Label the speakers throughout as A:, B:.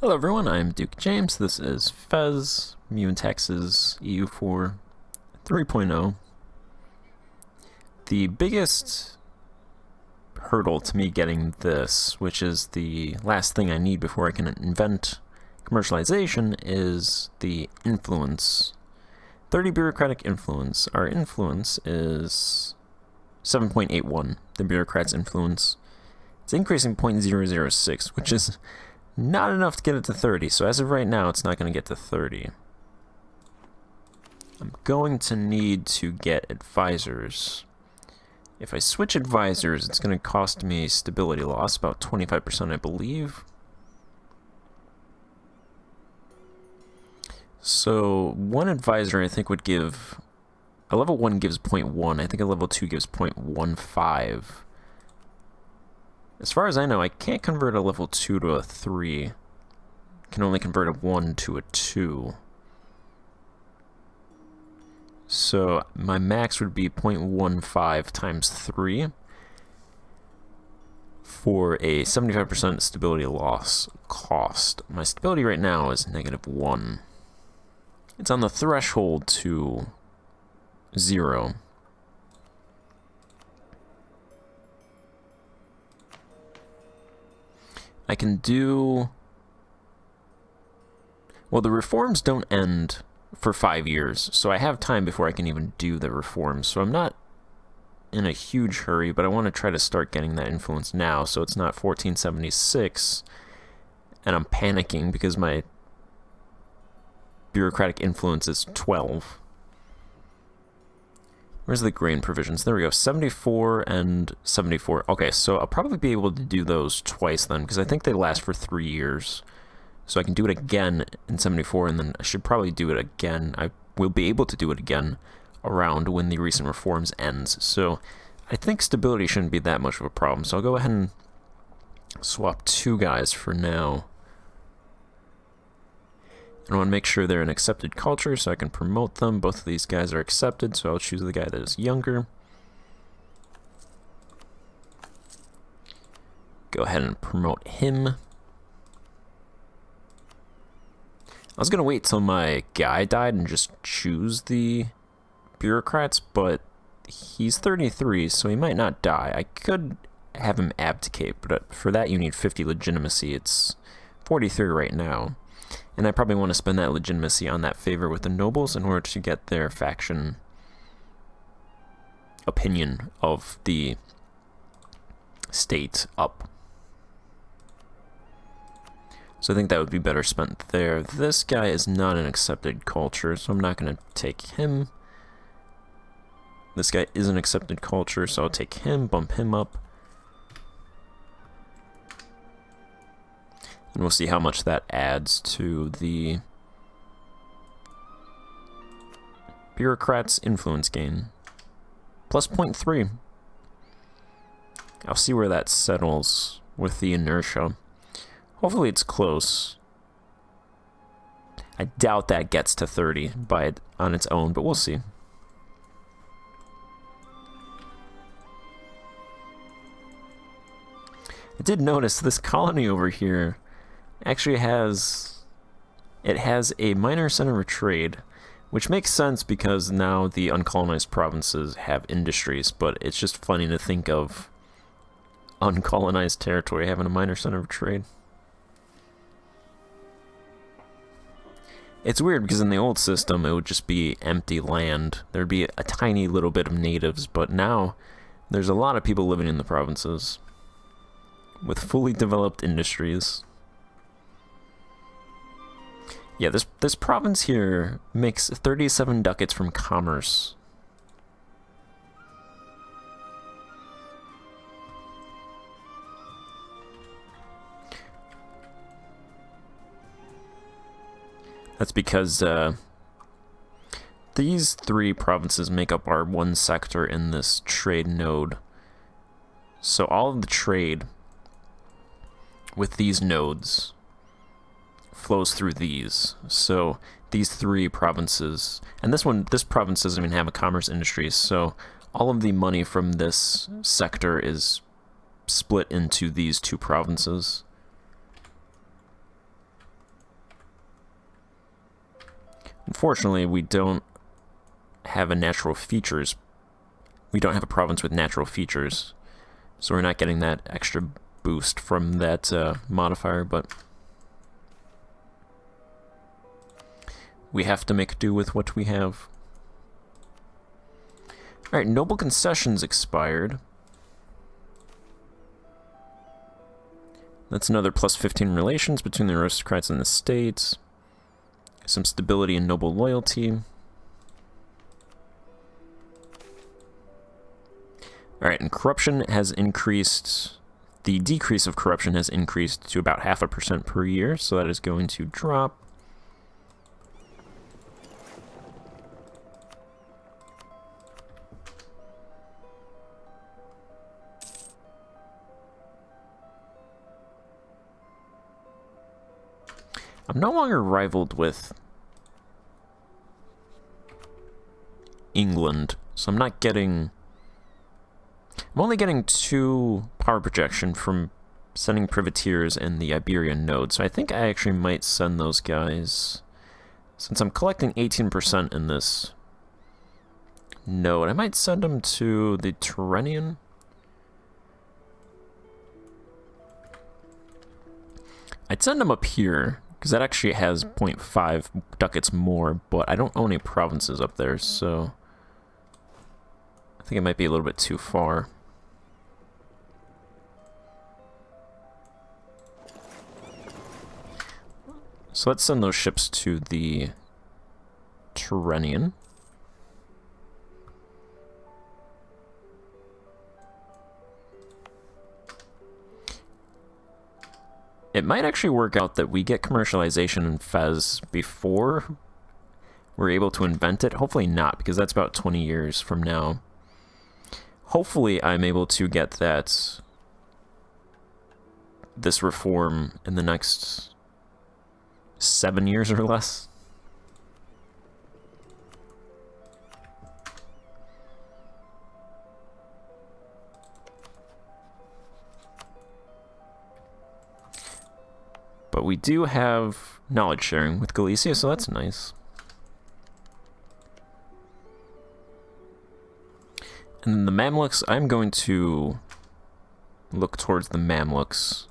A: Hello everyone, I'm Duke James. This is Fez, Meiou and Taxes, EU4 3.0. The biggest hurdle to me getting this, which is the last thing I need before I can invent commercialization, is the influence. 30 bureaucratic influence. Our influence is 7.81, the bureaucrat's influence. It's increasing 0.006, which is not enough to get it to 30, so as of right now, it's not going to get to 30. I'm going to need to get advisors. If I switch advisors, it's going to cost me stability loss, about 25%, I believe. So, one advisor I think would give... A level 1 gives 0.1, I think a level 2 gives 0.15. As far as I know, I can't convert a level 2 to a 3. I can only convert a 1 to a 2. So my max would be 0.15 times 3 for a 75% stability loss cost. My stability right now is -1. It's on the threshold to 0. I can do... Well, the reforms don't end for 5 years, so I have time before I can even do the reforms. So I'm not in a huge hurry, but I want to try to start getting that influence now, so it's not 1476, and I'm panicking because my bureaucratic influence is 12. Where's the grain provisions? There we go, 74 and 74. Okay, so I'll probably be able to do those twice then, because I think they last for 3 years. So I can do it again in 74, and then I should probably do it again. I will be able to do it again around when the recent reforms ends. So I think stability shouldn't be that much of a problem. So I'll go ahead and swap 2 guys for now. I want to make sure they're an accepted culture so I can promote them. Both of these guys are accepted, so I'll choose the guy that is younger. Go ahead and promote him. I was going to wait till my guy died and just choose the bureaucrats, but he's 33, so he might not die. I could have him abdicate, but for that you need 50 legitimacy. It's 43 right now. And I probably want to spend that legitimacy on that favor with the nobles in order to get their faction opinion of the state up. So I think that would be better spent there. This guy is not an accepted culture, so I'm not going to take him. This guy is an accepted culture, so I'll take him, bump him up. And we'll see how much that adds to the bureaucrat's influence gain. Plus 0.3. I'll see where that settles with the inertia. Hopefully it's close. I doubt that gets to 30 on its own, but we'll see. I did notice this colony over here actually has a minor center of trade, which makes sense because now the uncolonized provinces have industries, but it's just funny to think of uncolonized territory having a minor center of trade. It's weird because in the old system it would just be empty land. There'd be a tiny little bit of natives, but now there's a lot of people living in the provinces with fully developed industries. Yeah, this province here makes 37 ducats from commerce. That's because these 3 provinces make up our 1 sector in this trade node. So all of the trade with these nodes flows through these. So these 3 provinces, and this province doesn't even have a commerce industry, so all of the money from this sector is split into these 2 provinces. Unfortunately, we don't have a natural features. We don't have a province with natural features, so we're not getting that extra boost from that modifier, but we have to make do with what we have. Alright, noble concessions expired. That's another plus 15 relations between the aristocrats and the states. Some stability and noble loyalty. Alright, and corruption has increased. The decrease of corruption has increased to about 0.5% per year, so that is going to drop. I'm no longer rivaled with England, so I'm not getting... I'm only getting 2 power projection from sending privateers in the Iberian node, so I think I actually might send those guys. Since I'm collecting 18% in this node, I might send them to the Tyrrhenian. I'd send them up here, because that actually has 0.5 ducats more, but I don't own any provinces up there, so I think it might be a little bit too far. So let's send those ships to the Tyrrhenian. It might actually work out that we get commercialization in Fez before we're able to invent it. Hopefully not, because that's about 20 years from now. Hopefully I'm able to get this reform in the next 7 years or less. But we do have knowledge sharing with Galicia, so that's nice. And then the Mamluks, I'm going to look towards the Mamluks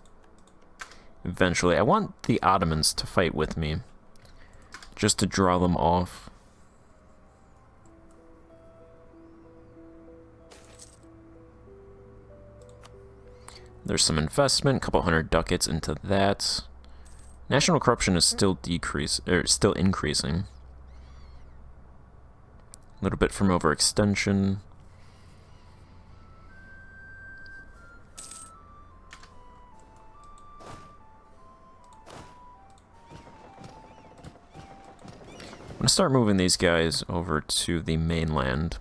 A: eventually. I want the Ottomans to fight with me, just to draw them off. There's some investment, a couple hundred ducats into that. National corruption is still still increasing. A little bit from overextension. I'm gonna start moving these guys over to the mainland.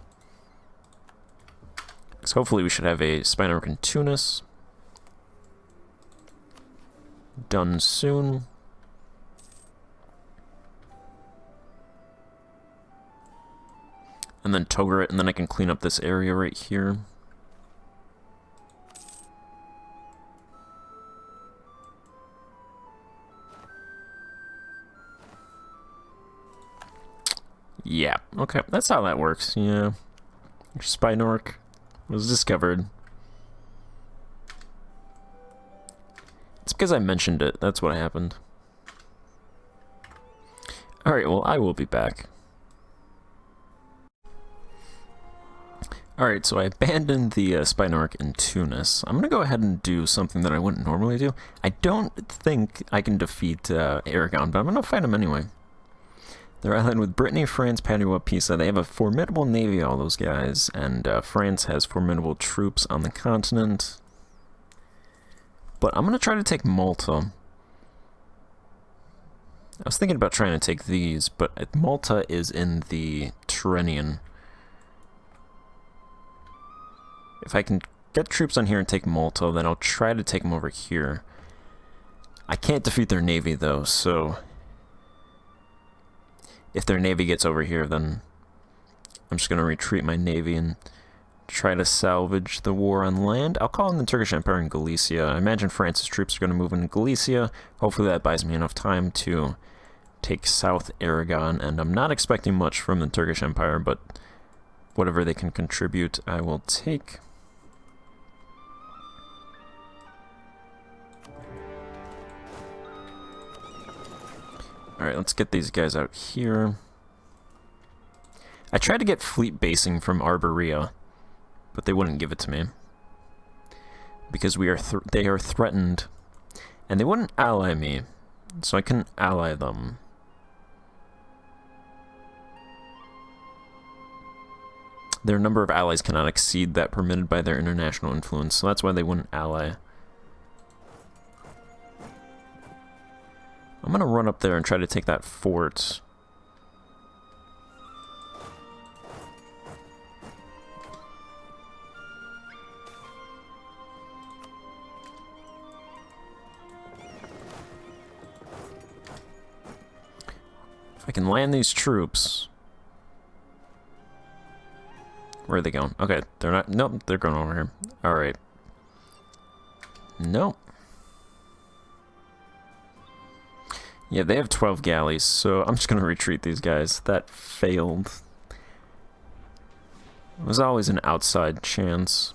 A: Because hopefully we should have a spy network in Tunis done soon. And then Togarit, and then I can clean up this area right here. Yeah, okay, that's how that works, yeah. Spy network was discovered. It's because I mentioned it, that's what happened. Alright, well, I will be back. Alright, so I abandoned the spy network in Tunis. I'm gonna go ahead and do something that I wouldn't normally do. I don't think I can defeat Aragon, but I'm gonna fight him anyway. They're allied with Brittany, France, Padua, Pisa. They have a formidable navy, all those guys, and France has formidable troops on the continent. But I'm gonna try to take Malta. I was thinking about trying to take these, but Malta is in the Tyrrhenian. If I can get troops on here and take Malta, then I'll try to take them over here. I can't defeat their navy, though, so if their navy gets over here, then I'm just going to retreat my navy and try to salvage the war on land. I'll call in the Turkish Empire in Galicia. I imagine France's troops are going to move into Galicia. Hopefully that buys me enough time to take South Aragon, and I'm not expecting much from the Turkish Empire, but whatever they can contribute, I will take. Alright, let's get these guys out here. I tried to get fleet basing from Arborea, but they wouldn't give it to me. Because they are threatened, and they wouldn't ally me, so I couldn't ally them. Their number of allies cannot exceed that permitted by their international influence, so that's why they wouldn't ally. I'm gonna run up there and try to take that fort. If I can land these troops... Where are they going? Okay, they're not... Nope, they're going over here. Alright. Nope. Yeah, they have 12 galleys, so I'm just going to retreat these guys. That failed. It was always an outside chance.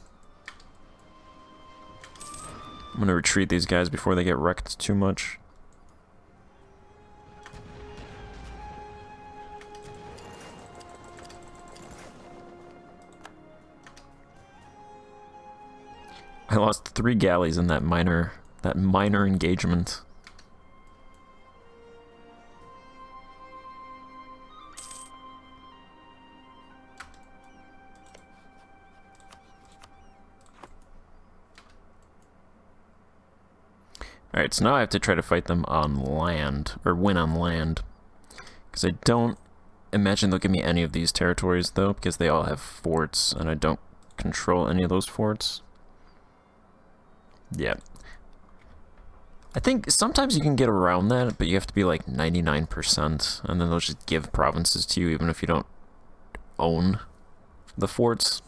A: I'm going to retreat these guys before they get wrecked too much. I lost 3 galleys in that minor engagement. Alright, so now I have to try to fight them on land, or win on land. Because I don't imagine they'll give me any of these territories, though, because they all have forts, and I don't control any of those forts. Yeah. I think sometimes you can get around that, but you have to be like 99%, and then they'll just give provinces to you, even if you don't own the forts.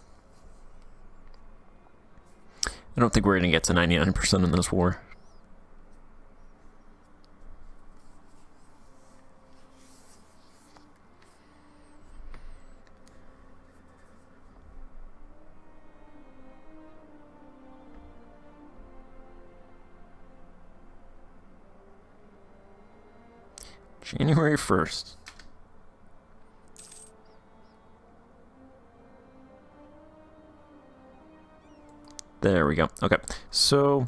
A: I don't think we're going to get to 99% in this war. January 1st. There we go. Okay, so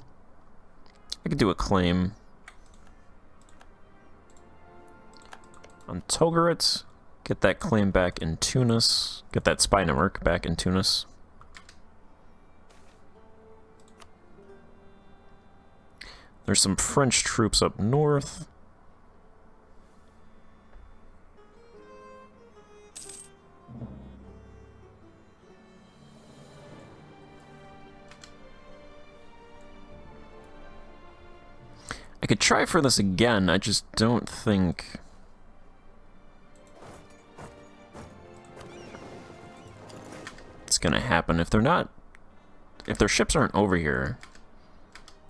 A: I could do a claim on Togarit, get that claim back in Tunis, get that spy network back in Tunis. There's some French troops up north. I could try for this again, I just don't think... it's gonna happen. If they're not... if their ships aren't over here,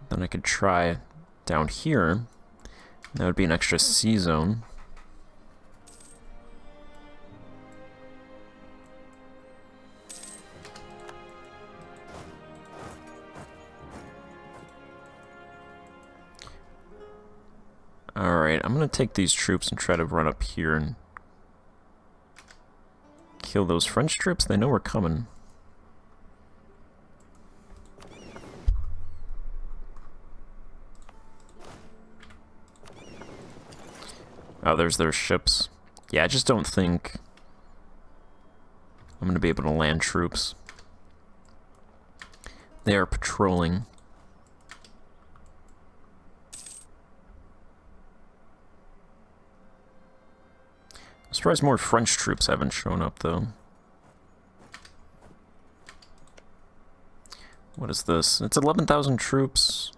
A: then I could try down here. That would be an extra sea zone. Alright, I'm gonna take these troops and try to run up here and kill those French troops. They know we're coming. Oh, there's their ships. Yeah, I just don't think I'm gonna be able to land troops. They are patrolling. I'm surprised more French troops haven't shown up, though. What is this? It's 11,000 troops.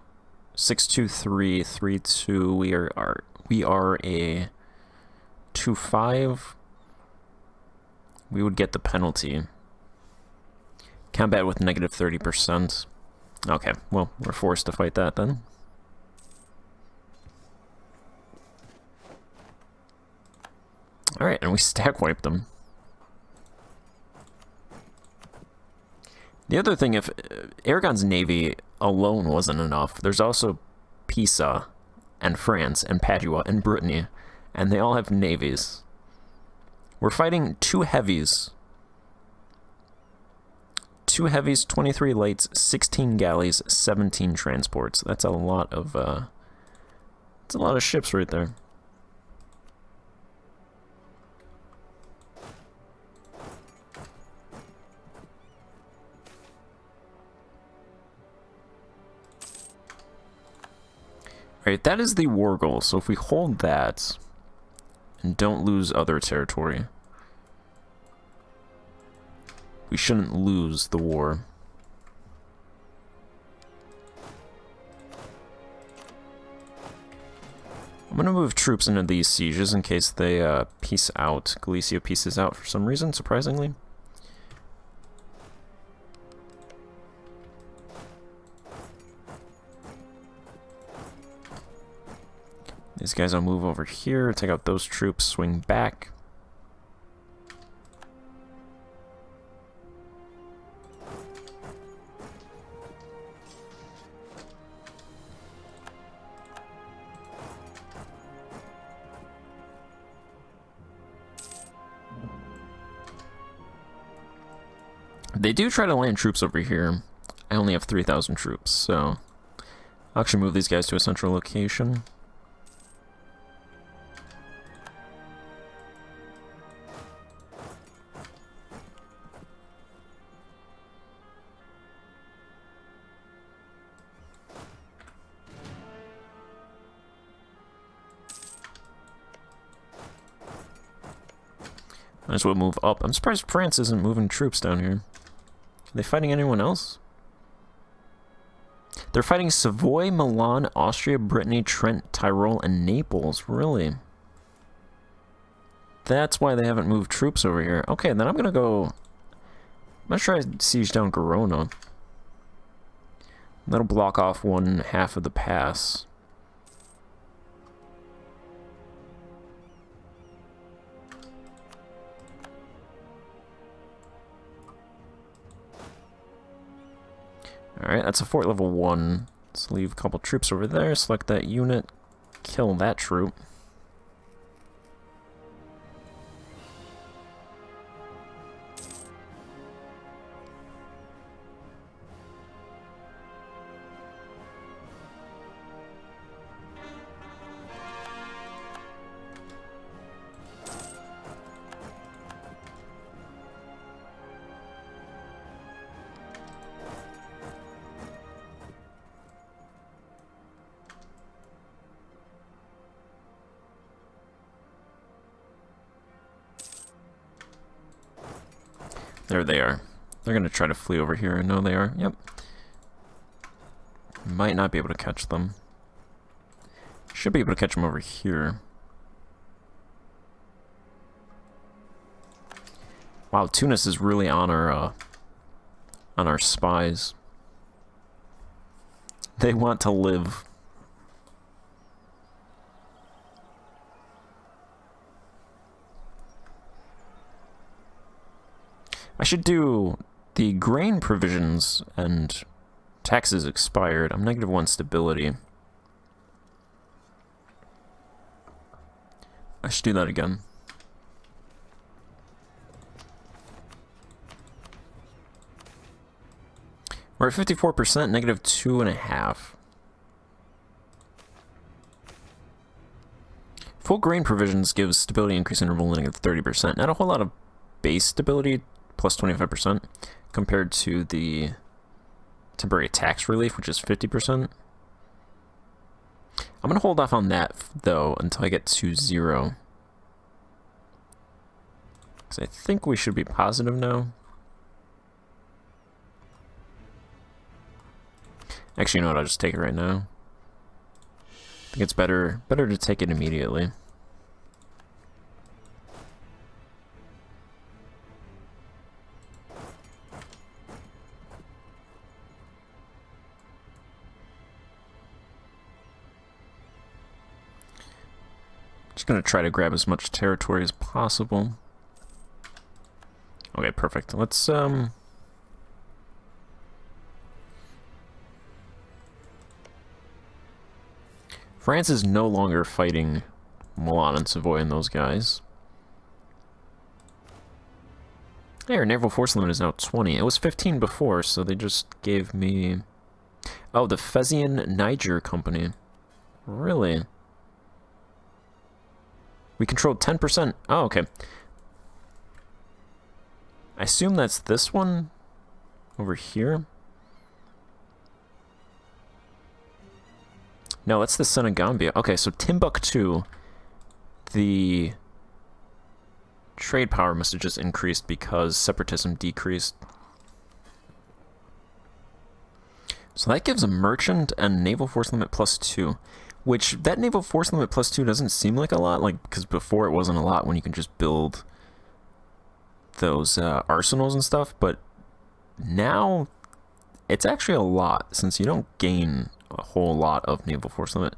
A: 62332. We are a 2-5. We would get the penalty. Combat with negative 30%. Okay, well, we're forced to fight that then. Alright, and we stack wiped them. The other thing, if Aragon's navy alone wasn't enough, there's also Pisa and France and Padua and Brittany, and they all have navies. We're fighting 2 heavies. 2 heavies, 23 lights, 16 galleys, 17 transports. That's a lot of ships right there. Alright, that is the war goal, so if we hold that and don't lose other territory, we shouldn't lose the war. I'm gonna move troops into these sieges in case they peace out. Galicia pieces out for some reason, surprisingly. These guys will move over here, take out those troops, swing back. They do try to land troops over here. I only have 3,000 troops, so I'll actually move these guys to a central location. Might as well move up. I'm surprised France isn't moving troops down here. Are they fighting anyone else? They're fighting Savoy, Milan, Austria, Brittany, Trent, Tyrol, and Naples. Really? That's why they haven't moved troops over here. Okay, then I'm gonna try to siege down Gerona. That'll block off 1/2 of the pass. Alright, that's a fort level 1. Let's leave a couple troops over there, select that unit, kill that troop. There they are. They're going to try to flee over here. No, they are. Yep. Might not be able to catch them. Should be able to catch them over here. Wow, Tunis is really on our spies. They want to live. I should do the grain provisions and taxes expired. I'm -1 stability. I should do that again. We're at 54%, -2.5. Full grain provisions gives stability increase interval -30%. Not a whole lot of base stability, plus 25%, compared to the temporary tax relief, which is 50%. I'm going to hold off on that, though, until I get to 0. Because I think we should be positive now. Actually, you know what? I'll just take it right now. I think it's better to take it immediately. Just gonna try to grab as much territory as possible. Okay, perfect. Let's, France is no longer fighting Milan and Savoy and those guys. Hey, our naval force limit is now 20. It was 15 before, so they just gave me... Oh, the Fezian Niger Company. Really? We controlled 10%. Oh, okay. I assume that's this one over here. No, that's the Senegambia. Okay, so Timbuktu, the trade power must have just increased because separatism decreased. So that gives a merchant and naval force limit +2, which that naval force limit +2 doesn't seem like a lot, like because before it wasn't a lot when you can just build those arsenals and stuff, but now it's actually a lot since you don't gain a whole lot of naval force limit.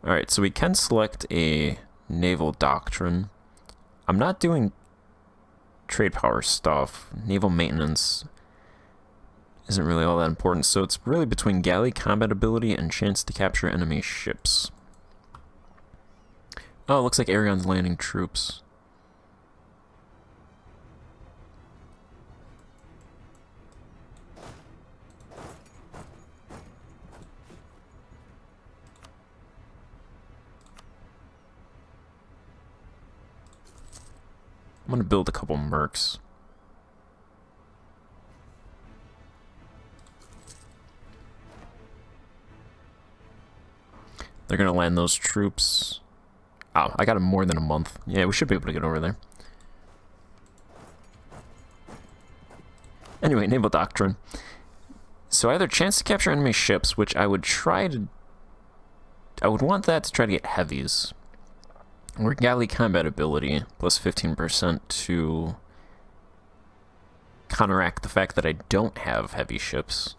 A: Alright, so we can select a naval doctrine. I'm not doing trade power stuff. Naval maintenance isn't really all that important, so it's really between galley combat ability and chance to capture enemy ships. Oh, it looks like Aragon's landing troops. I'm gonna build a couple mercs. They're gonna land those troops. Oh, I got them more than a month. Yeah, we should be able to get over there. Anyway, naval doctrine. So either chance to capture enemy ships, which I would try to... I would want that to try to get heavies. Or galley combat ability, plus 15% to counteract the fact that I don't have heavy ships.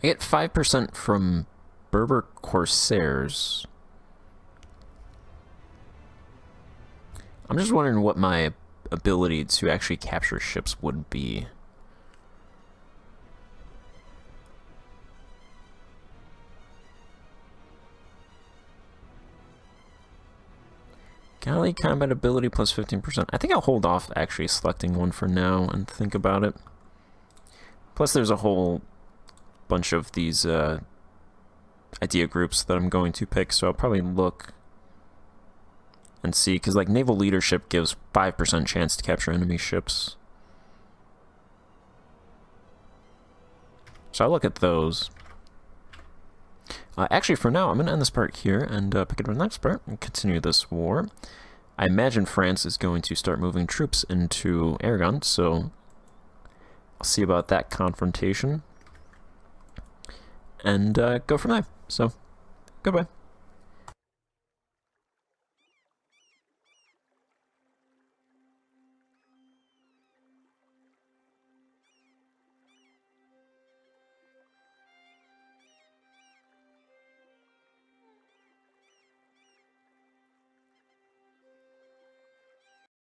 A: I get 5% from Berber Corsairs. I'm just wondering what my ability to actually capture ships would be. Galley combat ability plus 15%. I think I'll hold off actually selecting one for now and think about it. Plus there's a whole bunch of these idea groups that I'm going to pick, so I'll probably look and see, because like naval leadership gives 5% chance to capture enemy ships. So I'll look at those. Actually, for now, I'm going to end this part here and pick up the next part and continue this war. I imagine France is going to start moving troops into Aragon, so I'll see about that confrontation and go from there. So, goodbye.